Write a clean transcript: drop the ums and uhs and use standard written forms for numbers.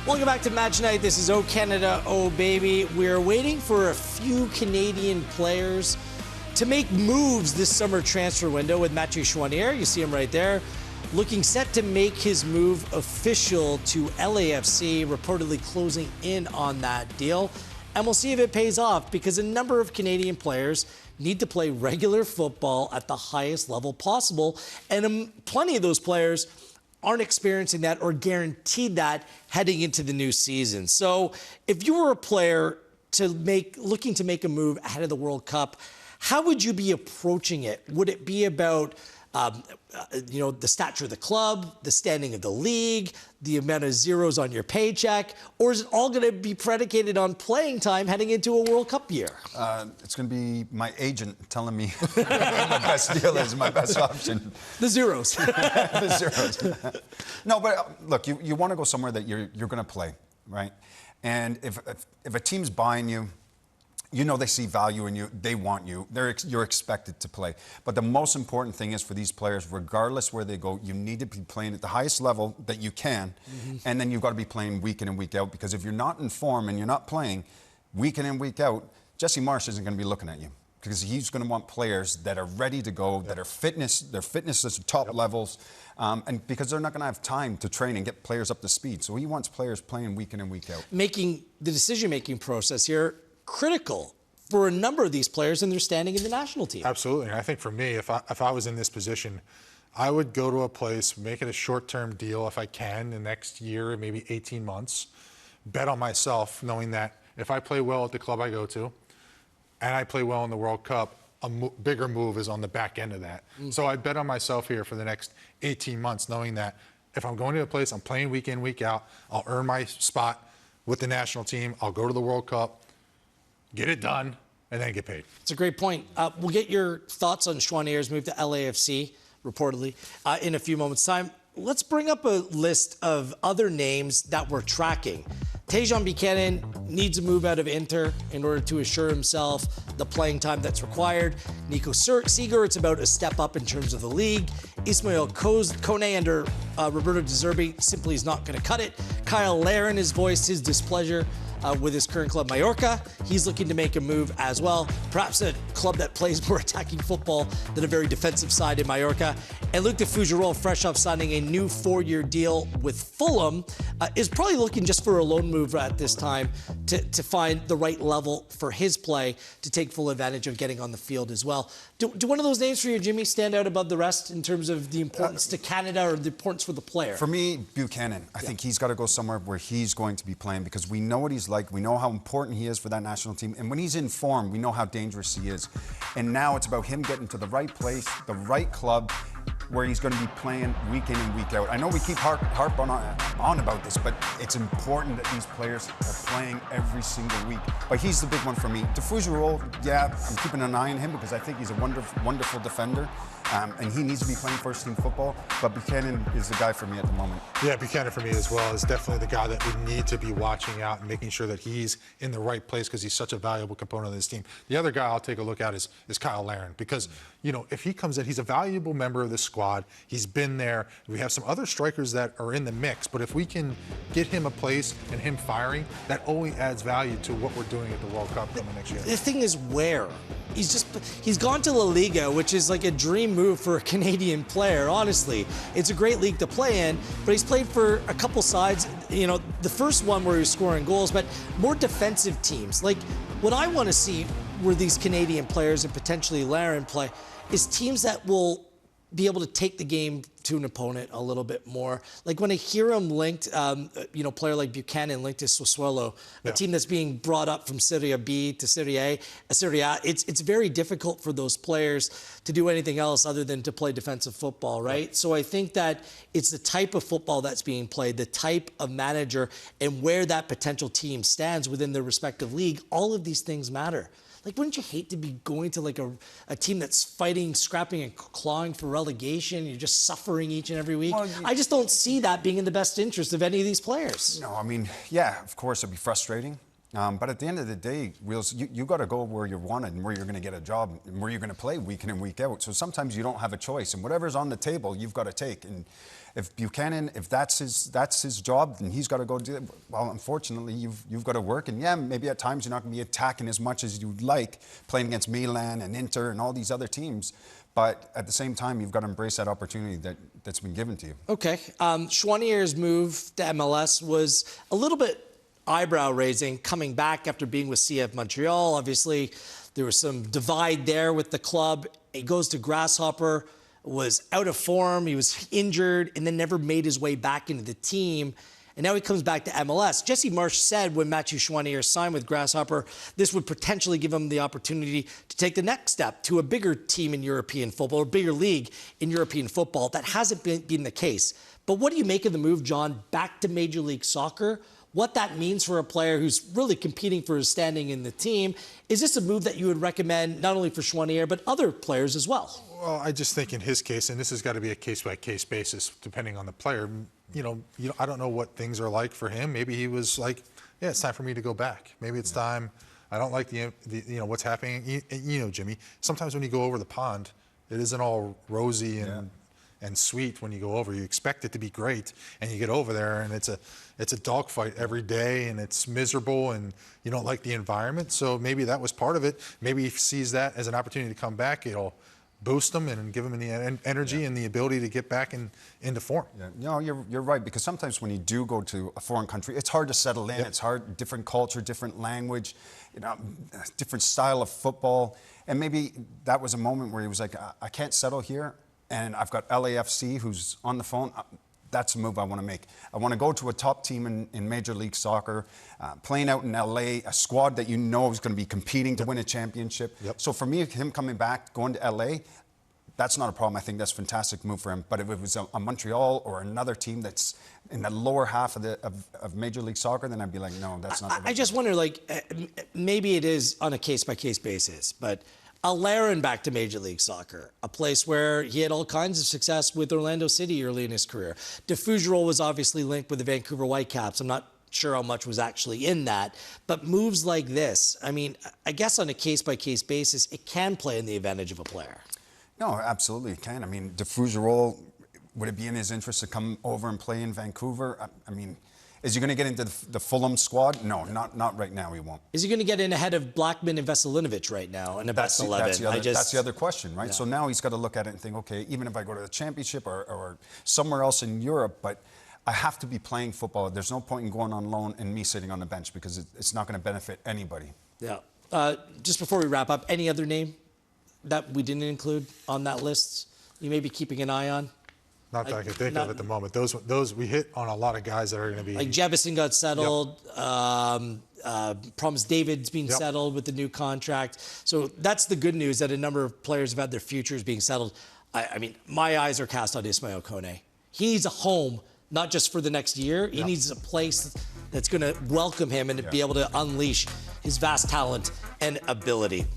Welcome back to Match Night. This is Oh Canada, Oh Baby. We're waiting for a few Canadian players to make moves this summer transfer window with Mathieu Choinière. You see him right there. Looking set to make his move official to LAFC, reportedly closing in on that deal. And we'll see if it pays off because a number of Canadian players need to play regular football at the highest level possible. And plenty of those players aren't experiencing that or guaranteed that heading into the new season. So if you were a player looking to make a move ahead of the World Cup, how would you be approaching it? Would it be about the stature of the club, the standing of the league, the amount of zeros on your paycheck, or is it all going to be predicated on playing time heading into a World Cup year? It's going to be my agent telling me what my best deal is, my best option. The zeros. The zeros. No, but look, you want to go somewhere that you're going to play, right? And if a team's buying you, you know they see value in you, they want you, you're expected to play. But the most important thing is for these players, regardless where they go, you need to be playing at the highest level that you can, and then you've got to be playing week in and week out, because if you're not in form and you're not playing week in and week out, Jesse Marsch isn't going to be looking at you, because he's going to want players that are ready to go, that are their fitness is top levels, and because they're not going to have time to train and get players up to speed. So he wants players playing week in and week out. Making the decision-making process here critical for a number of these players and their standing in the national team. Absolutely. And I think for me, if I was in this position, I would go to a place, make it a short-term deal if I can, the next year, maybe 18 months, bet on myself, knowing that if I play well at the club I go to and I play well in the World Cup, a bigger move is on the back end of that. So I bet on myself here for the next 18 months, knowing that if I'm going to a place, I'm playing week in, week out, I'll earn my spot with the national team, I'll go to the World Cup, get it done, and then get paid. It's a great point. We'll get your thoughts on Choinière's move to LAFC, reportedly, in a few moments' time. Let's bring up a list of other names that we're tracking. Tajon Buchanan needs a move out of Inter in order to assure himself the playing time that's required. Nico Seeger, it's about a step up in terms of the league. Ismail Kone under Roberto De Zerbi simply is not going to cut it. Kyle Larin has voiced his displeasure with his current club, Mallorca. He's looking to make a move as well. Perhaps a club that plays more attacking football than a very defensive side in Mallorca. And Luc de Fougerolles, fresh off signing a new 4-year deal with Fulham, is probably looking just for a loan move at this time to find the right level for his play to take full advantage of getting on the field as well. Do one of those names for you, Jimmy, stand out above the rest in terms of the importance to Canada or the importance for the player? For me, Buchanan. I think he's got to go somewhere where he's going to be playing, because we know what he's like. We know how important he is for that national team. And when he's in form, we know how dangerous he is. And now it's about him getting to the right place, the right club, where he's going to be playing week in and week out. I know we keep harp on about this, but it's important that these players are playing every single week. But he's the big one for me. De Fougerolles, yeah, I'm keeping an eye on him because I think he's a wonderful defender. And he needs to be playing first-team football, but Buchanan is the guy for me at the moment. Yeah, Buchanan for me as well is definitely the guy that we need to be watching out and making sure that he's in the right place, because he's such a valuable component of this team. The other guy I'll take a look at is Kyle Larin, because, you know, if he comes in, he's a valuable member of the squad. He's been there. We have some other strikers that are in the mix, but if we can get him a place and him firing, that only adds value to what we're doing at the World Cup coming next year. The thing is where? He's gone to La Liga, which is like a dream move for a Canadian player, honestly. It's a great league to play in, but he's played for a couple sides, you know, the first one where he was scoring goals, but more defensive teams. Like, what I want to see where these Canadian players and potentially Larin play is teams that will be able to take the game to an opponent a little bit more. Like when I hear him linked, player like Buchanan linked to Sassuolo, a team that's being brought up from Serie B to Serie A, it's very difficult for those players to do anything else other than to play defensive football, right? Yeah. So I think that it's the type of football that's being played, the type of manager, and where that potential team stands within their respective league. All of these things matter. Like, wouldn't you hate to be going to like a team that's fighting, scrapping, and clawing for relegation? You're just suffering each and every week. Well, I just don't see that being in the best interest of any of these players. No, I mean, yeah, of course it'd be frustrating. But at the end of the day, Wheels, you got to go where you're wanted and where you're going to get a job and where you're going to play week in and week out. So sometimes you don't have a choice, and whatever's on the table, you've got to take. And if Buchanan, if that's his job, then he's got to go do it. Well, unfortunately, you've got to work. And yeah, maybe at times you're not going to be attacking as much as you'd like, playing against Milan and Inter and all these other teams. But at the same time, you've got to embrace that opportunity that's been given to you. Okay. Chouinier's move to MLS was a little bit eyebrow-raising, coming back after being with CF Montreal. Obviously, there was some divide there with the club. He goes to Grasshopper, was out of form, he was injured, and then never made his way back into the team. And now he comes back to MLS. Jesse Marsch said when Mathieu Chouinier signed with Grasshopper, this would potentially give him the opportunity to take the next step to a bigger team in European football, or bigger league in European football. That hasn't been the case. But what do you make of the move, John, back to Major League Soccer? What that means for a player who's really competing for his standing in the team? Is this a move that you would recommend not only for Chouinier, but other players as well? Well, I just think in his case, and this has got to be a case-by-case basis, depending on the player, I don't know what things are like for him. Maybe he was like, yeah, it's time for me to go back. Maybe it's time. I don't like the what's happening. Jimmy, sometimes when you go over the pond, it isn't all rosy and sweet when you go over. You expect it to be great, and you get over there, and it's a dogfight every day, and it's miserable, and you don't like the environment. So maybe that was part of it. Maybe he sees that as an opportunity to come back. It'll boost him and give him the energy and the ability to get back into form. Yeah. No, you're right, because sometimes when you do go to a foreign country, it's hard to settle in. Yep. It's hard, different culture, different language, different style of football. And maybe that was a moment where he was like, I can't settle here, and I've got LAFC who's on the phone. That's a move I want to make. I want to go to a top team in Major League Soccer, playing out in LA, a squad that is going to be competing to win a championship. Yep. So for me, him coming back, going to LA, that's not a problem. I think that's a fantastic move for him. But if it was a Montreal or another team that's in the lower half of Major League Soccer, then I'd be like, no, that's not. I just wonder, maybe it is on a case-by-case basis, but Alarin back to Major League Soccer, a place where he had all kinds of success with Orlando City early in his career. DeFugerol was obviously linked with the Vancouver Whitecaps. I'm not sure how much was actually in that. But moves like this, I guess on a case-by-case basis, it can play in the advantage of a player. No, absolutely it can. DeFugerol, would it be in his interest to come over and play in Vancouver? Is he going to get into the Fulham squad? No, not right now. He won't. Is he going to get in ahead of Blackman and Veselinovic right now in the best 11? That's the other question, right? Yeah. So now he's got to look at it and think, okay, even if I go to the championship or somewhere else in Europe, but I have to be playing football. There's no point in going on loan and me sitting on the bench because it's not going to benefit anybody. Yeah. Just before we wrap up, any other name that we didn't include on that list you may be keeping an eye on? Not that I can think of at the moment. Those we hit on a lot of guys that are going to be. Like Jefferson got settled. Yep. Promise David's being settled with the new contract. So that's the good news, that a number of players have had their futures being settled. My eyes are cast on Ismail Kone. He needs a home, not just for the next year. He needs a place that's going to welcome him and to be able to unleash his vast talent and ability.